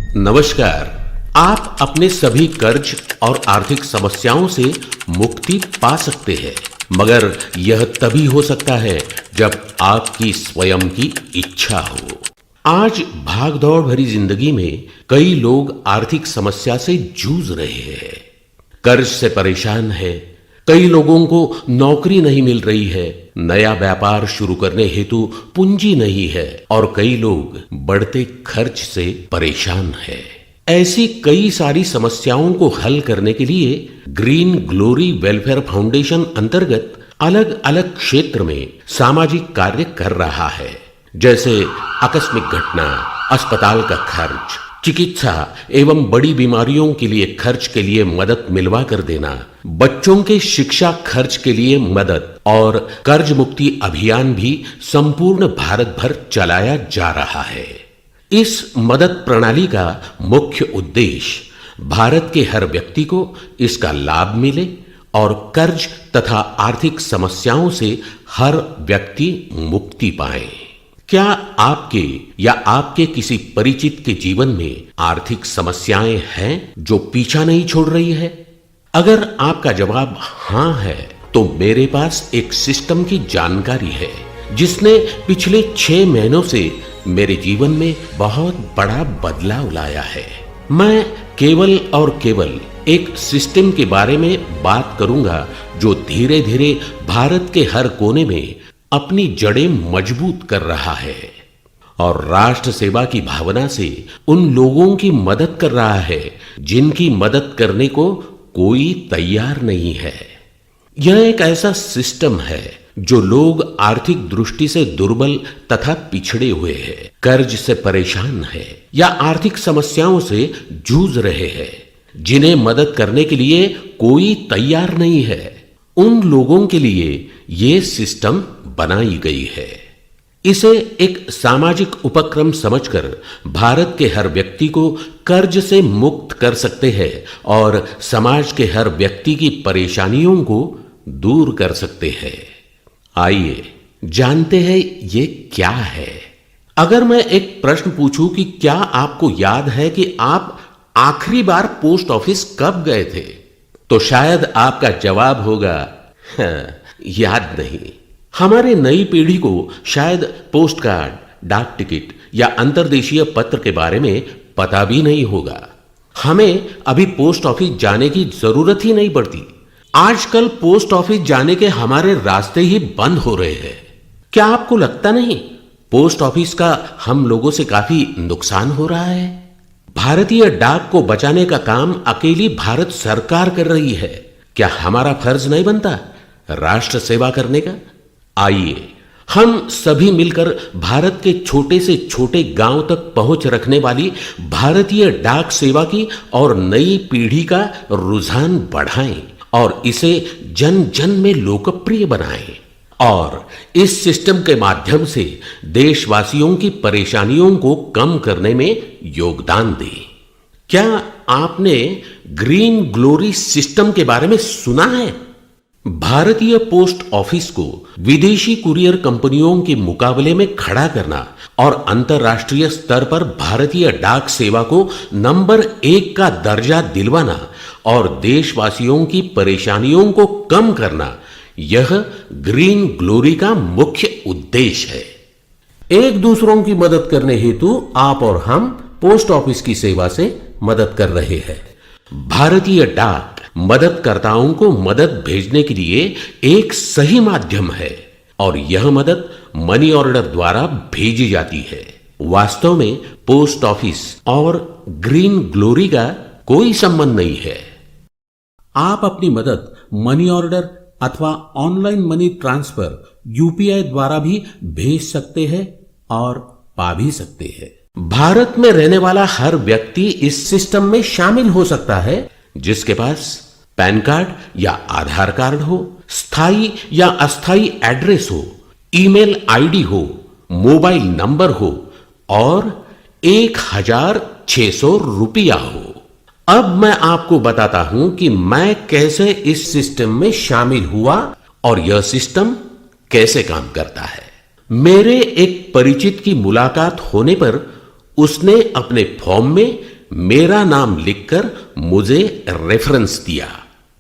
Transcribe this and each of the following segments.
नमस्कार। आप अपने सभी कर्ज और आर्थिक समस्याओं से मुक्ति पा सकते हैं, मगर यह तभी हो सकता है जब आपकी स्वयं की इच्छा हो। आज भागदौड़ भरी जिंदगी में कई लोग आर्थिक समस्या से जूझ रहे हैं, कर्ज से परेशान है। कई लोगों को नौकरी नहीं मिल रही है, नया व्यापार शुरू करने हेतु पूंजी नहीं है और कई लोग बढ़ते खर्च से परेशान है। ऐसी कई सारी समस्याओं को हल करने के लिए ग्रीन ग्लोरी वेलफेयर फाउंडेशन अंतर्गत अलग अलग क्षेत्र में सामाजिक कार्य कर रहा है, जैसे आकस्मिक घटना, अस्पताल का खर्च, चिकित्सा एवं बड़ी बीमारियों के लिए खर्च के लिए मदद मिलवा कर देना, बच्चों के शिक्षा खर्च के लिए मदद और कर्ज मुक्ति अभियान भी संपूर्ण भारत भर चलाया जा रहा है। इस मदद प्रणाली का मुख्य उद्देश्य भारत के हर व्यक्ति को इसका लाभ मिले और कर्ज तथा आर्थिक समस्याओं से हर व्यक्ति मुक्ति पाए। क्या आपके या आपके किसी परिचित के जीवन में आर्थिक समस्याएं हैं जो पीछा नहीं छोड़ रही है? अगर आपका जवाब हां है, तो मेरे पास एक सिस्टम की जानकारी है जिसने पिछले 6 महीनों से मेरे जीवन में बहुत बड़ा बदलाव लाया है। मैं केवल और केवल एक सिस्टम के बारे में बात करूंगा जो धीरे धीरे भारत के हर कोने में अपनी जड़ें मजबूत कर रहा है और राष्ट्र सेवा की भावना से उन लोगों की मदद कर रहा है जिनकी मदद करने को कोई तैयार नहीं है। यह एक ऐसा सिस्टम है जो लोग आर्थिक दृष्टि से दुर्बल तथा पिछड़े हुए हैं, कर्ज से परेशान है या आर्थिक समस्याओं से जूझ रहे हैं, जिन्हें मदद करने के लिए कोई तैयार नहीं है। उन लोगों के लिए ये सिस्टम बनाई गई है। इसे एक सामाजिक उपक्रम समझकर भारत के हर व्यक्ति को कर्ज से मुक्त कर सकते हैं और समाज के हर व्यक्ति की परेशानियों को दूर कर सकते हैं। आइए जानते हैं ये क्या है। अगर मैं एक प्रश्न पूछूं कि क्या आपको याद है कि आप आखिरी बार पोस्ट ऑफिस कब गए थे, तो शायद आपका जवाब होगा याद नहीं। हमारे नई पीढ़ी को शायद पोस्ट कार्ड, डाक टिकट या अंतर्देशीय पत्र के बारे में पता भी नहीं होगा। हमें अभी पोस्ट ऑफिस जाने की जरूरत ही नहीं पड़ती। आजकल पोस्ट ऑफिस जाने के हमारे रास्ते ही बंद हो रहे हैं। क्या आपको लगता नहीं पोस्ट ऑफिस का हम लोगों से काफी नुकसान हो रहा है? भारतीय डाक को बचाने का काम अकेली भारत सरकार कर रही है। क्या हमारा फर्ज नहीं बनता राष्ट्र सेवा करने का? आइए हम सभी मिलकर भारत के छोटे से छोटे गांव तक पहुंच रखने वाली भारतीय डाक सेवा की और नई पीढ़ी का रुझान बढ़ाएं और इसे जन जन में लोकप्रिय बनाएं और इस सिस्टम के माध्यम से देशवासियों की परेशानियों को कम करने में योगदान दें। क्या आपने ग्रीन ग्लोरी सिस्टम के बारे में सुना है? भारतीय पोस्ट ऑफिस को विदेशी कुरियर कंपनियों के मुकाबले में खड़ा करना और अंतर्राष्ट्रीय स्तर पर भारतीय डाक सेवा को नंबर 1 का दर्जा दिलवाना और देशवासियों की परेशानियों को कम करना, यह ग्रीन ग्लोरी का मुख्य उद्देश्य है। एक दूसरों की मदद करने हेतु आप और हम पोस्ट ऑफिस की सेवा से मदद कर रहे हैं। भारतीय डाक मददकर्ताओं को मदद भेजने के लिए एक सही माध्यम है और यह मदद मनी ऑर्डर द्वारा भेजी जाती है। वास्तव में पोस्ट ऑफिस और ग्रीन ग्लोरी का कोई संबंध नहीं है। आप अपनी मदद मनी ऑर्डर अथवा ऑनलाइन मनी ट्रांसफर यूपीआई द्वारा भी भेज सकते हैं और पा भी सकते हैं। भारत में रहने वाला हर व्यक्ति इस सिस्टम में शामिल हो सकता है जिसके पास पैन कार्ड या आधार कार्ड हो, स्थायी या अस्थायी एड्रेस हो, ईमेल आईडी हो, मोबाइल नंबर हो और 1,600 रुपया हो। अब मैं आपको बताता हूं कि मैं कैसे इस सिस्टम में शामिल हुआ और यह सिस्टम कैसे काम करता है। मेरे एक परिचित की मुलाकात होने पर उसने अपने फॉर्म में मेरा नाम लिखकर मुझे रेफरेंस दिया।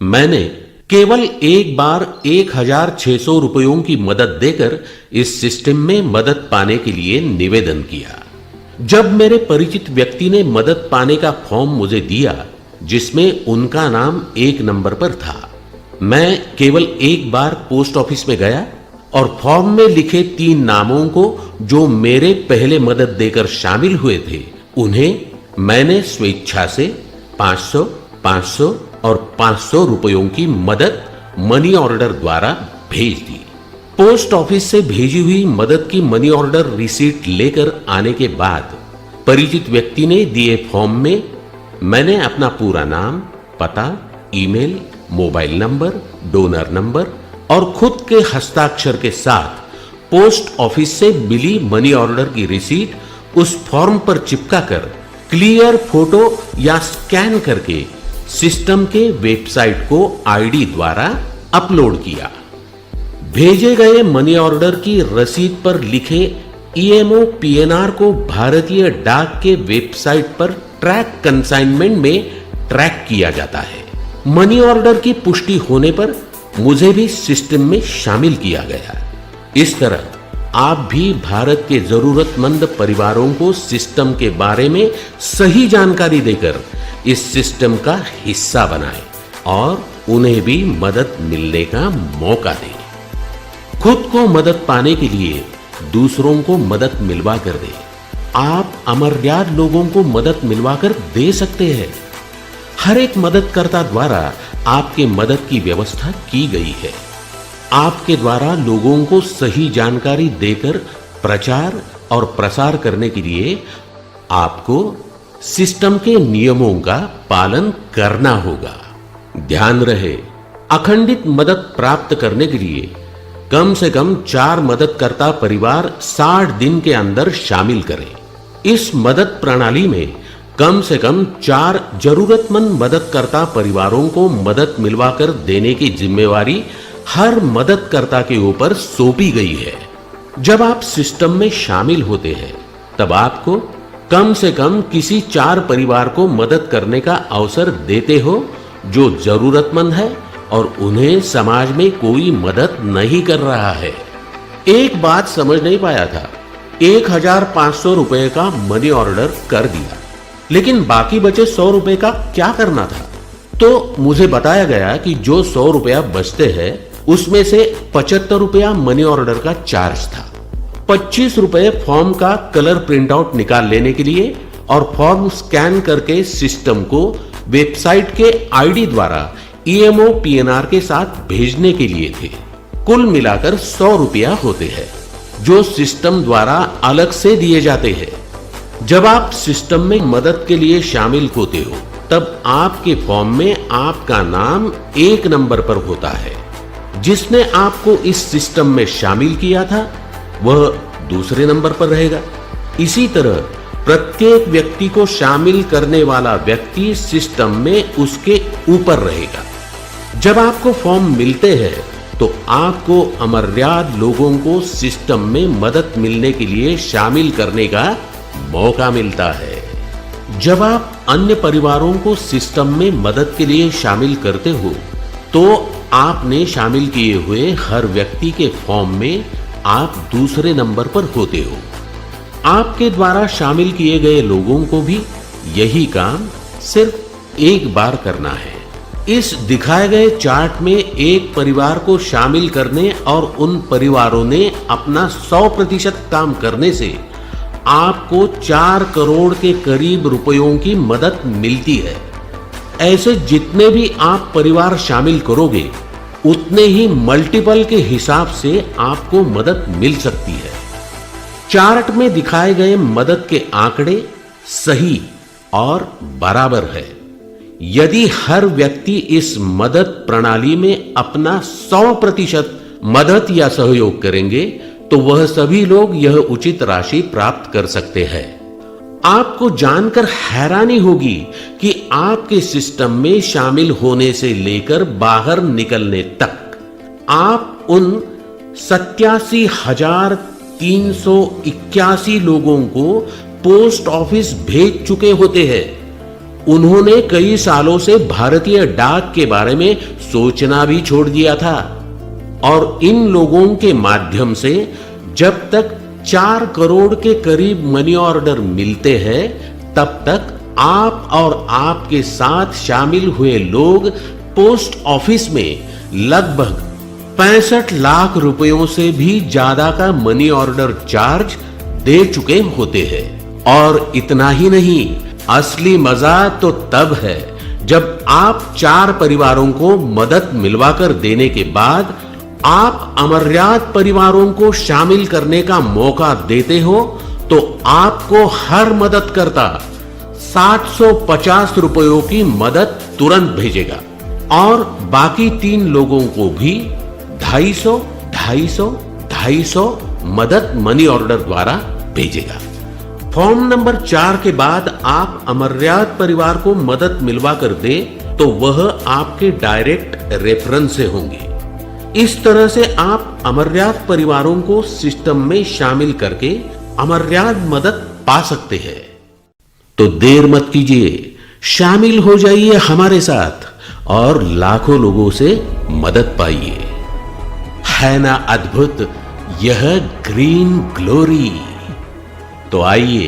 मैंने केवल एक बार 1,600 रुपयों की मदद देकर इस सिस्टम में मदद पाने के लिए निवेदन किया। जब मेरे परिचित व्यक्ति ने मदद पाने का फॉर्म मुझे दिया, जिसमें उनका नाम 1 नंबर पर था, मैं केवल एक बार पोस्ट ऑफिस में गया और फॉर्म में लिखे 3 नामों को, जो मेरे पहले मदद देकर शामिल हुए थे, उन्हें मैंने स्वेच्छा से 500, 500 और 500 रुपयों की मदद मनी ऑर्डर द्वारा भेज दी। पोस्ट ऑफिस से भेजी हुई मदद की मनी ऑर्डर रिसीट लेकर आने के बाद परिचित व्यक्ति ने दिए फॉर्म में मैंने अपना पूरा नाम, पता, email, mobile number, donor number और खुद के हस्ताक्षर के साथ पोस्ट ऑफिस से मिली मनी ऑर्डर की रिसीट उस फॉर्म पर चिपकाकर क्लियर फोटो या स्कैन करके सिस्टम के वेबसाइट को आईडी द्वारा अपलोड किया। भेजे गए मनी ऑर्डर की रसीद पर लिखे ईएमओ पीएनआर को भारतीय डाक के वेबसाइट पर ट्रैक कंसाइनमेंट में ट्रैक किया जाता है। मनी ऑर्डर की पुष्टि होने पर मुझे भी सिस्टम में शामिल किया गया। इस तरह आप भी भारत के जरूरतमंद परिवारों को सिस्टम के बारे में सही जानकारी देकर इस सिस्टम का हिस्सा बनाएं और उन्हें भी मदद मिलने का मौका दें। खुद को मदद पाने के लिए दूसरों को मदद मिलवा कर दें। आप अमर्याद लोगों को मदद मिलवा कर दे सकते हैं। हर एक मददकर्ता द्वारा आपके मदद की व्यवस्था की गई है। आपके द्वारा लोगों को सही जानकारी देकर प्रचार और प्रसार करने के लिए आपको सिस्टम के नियमों का पालन करना होगा। ध्यान रहे, अखंडित मदद प्राप्त करने के लिए कम से कम 4 मददकर्ता परिवार 60 दिन के अंदर शामिल करें। इस मदद प्रणाली में कम से कम 4 जरूरतमंद मददकर्ता परिवारों को मदद मिलवाकर देने की जिम्मेवारी हर मददकर्ता के ऊपर सौंपी गई है। जब आप सिस्टम में शामिल होते हैं, तब आपको कम से कम किसी 4 परिवार को मदद करने का अवसर देते हो जो जरूरतमंद है और उन्हें समाज में कोई मदद नहीं कर रहा है। एक बात समझ नहीं पाया था। 1,500 रुपए का मनी ऑर्डर कर दिया, लेकिन बाकी बचे 100 रुपए का क्या करना था? तो मुझे बताया गया कि जो 100 रुपया बचते हैं, उसमें से 75 रुपया मनी ऑर्डर का चार्ज था, 25 रुपए फॉर्म का कलर प्रिंटआउट निकाल लेने के लिए और फॉर्म स्कैन करके सिस्टम को वेबसाइट के आईडी द्वारा ईएमओ पीएनआर के साथ भेजने के लिए थे। कुल मिलाकर 100 रुपया होते हैं, जो सिस्टम द्वारा अलग से दिए जाते हैं। जब आप सिस्टम में मदद के लिए शामिल होते हो, तब आपके फॉर्म में आपका नाम 1 नंबर पर होता है। जिसने आपको इस सिस्टम में शामिल किया था, वह दूसरे नंबर पर रहेगा। इसी तरह प्रत्येक व्यक्ति को शामिल करने वाला व्यक्ति सिस्टम में उसके ऊपर रहेगा। जब आपको फॉर्म मिलते हैं, तो आपको अमर्याद लोगों को सिस्टम में मदद मिलने के लिए शामिल करने का मौका मिलता है। जब आप अन्य परिवारों को सिस्टम में मदद के लिए शामिल करते हो, तो आपने शामिल किए हुए हर व्यक्ति के फॉर्म में आप दूसरे नंबर पर होते हो। आपके द्वारा शामिल किए गए लोगों को भी यही काम सिर्फ एक बार करना है। इस दिखाए गए चार्ट में एक परिवार को शामिल करने और उन परिवारों ने अपना 100% काम करने से आपको 4 करोड़ के करीब रुपयों की मदद मिलती है। ऐसे जितने भी आप परिवार शामिल करोगे, उतने ही मल्टीपल के हिसाब से आपको मदद मिल सकती है। चार्ट में दिखाए गए मदद के आंकड़े सही और बराबर है। यदि हर व्यक्ति इस मदद प्रणाली में अपना 100% मदद या सहयोग करेंगे, तो वह सभी लोग यह उचित राशि प्राप्त कर सकते हैं। आपको जानकर हैरानी होगी कि आपके सिस्टम में शामिल होने से लेकर बाहर निकलने तक आप उन 87,381 लोगों को पोस्ट ऑफिस भेज चुके होते हैं, उन्होंने कई सालों से भारतीय डाक के बारे में सोचना भी छोड़ दिया था और इन लोगों के माध्यम से जब तक 4 करोड़ के करीब मनी ऑर्डर मिलते हैं तब तक आप और आपके साथ शामिल हुए लोग पोस्ट ऑफिस में लगभग 65 लाख रुपयों से भी ज्यादा का मनी ऑर्डर चार्ज दे चुके होते हैं। और इतना ही नहीं, असली मजा तो तब है जब आप 4 परिवारों को मदद मिलवाकर देने के बाद आप अमर्याद परिवारों को शामिल करने का मौका देते हो तो आपको हर मदद करता 750 रुपयों की मदद तुरंत भेजेगा और बाकी 3 लोगों को भी 250, 250, 250 मदद मनी ऑर्डर द्वारा भेजेगा। फॉर्म नंबर 4 के बाद आप अमर्याद परिवार को मदद मिलवा कर दे तो वह आपके डायरेक्ट रेफरेंस से होंगे। इस तरह से आप अमर्याद परिवारों को सिस्टम में शामिल करके अमर्याद मदद पा सकते हैं। तो देर मत कीजिए, शामिल हो जाइए हमारे साथ और लाखों लोगों से मदद पाइए। है ना अद्भुत यह ग्रीन ग्लोरी। तो आइए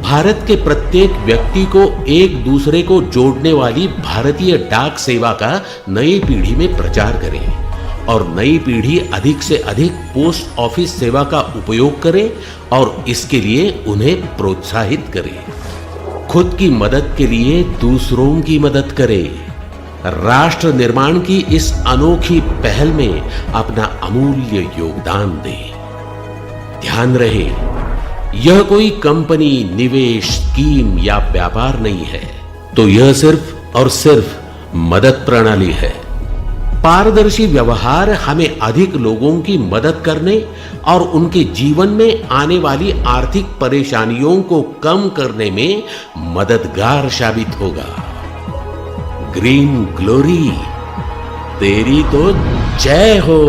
भारत के प्रत्येक व्यक्ति को एक दूसरे को जोड़ने वाली भारतीय डाक सेवा का नई पीढ़ी में प्रचार करें और नई पीढ़ी अधिक से अधिक पोस्ट ऑफिस सेवा का उपयोग करे और इसके लिए उन्हें प्रोत्साहित करे। खुद की मदद के लिए दूसरों की मदद करे। राष्ट्र निर्माण की इस अनोखी पहल में अपना अमूल्य योगदान दे। ध्यान रहे, यह कोई कंपनी, निवेश, स्कीम या व्यापार नहीं है, तो यह सिर्फ और सिर्फ मदद प्रणाली है। पारदर्शी व्यवहार हमें अधिक लोगों की मदद करने और उनके जीवन में आने वाली आर्थिक परेशानियों को कम करने में मददगार साबित होगा। ग्रीन ग्लोरी, तेरी तो जय हो।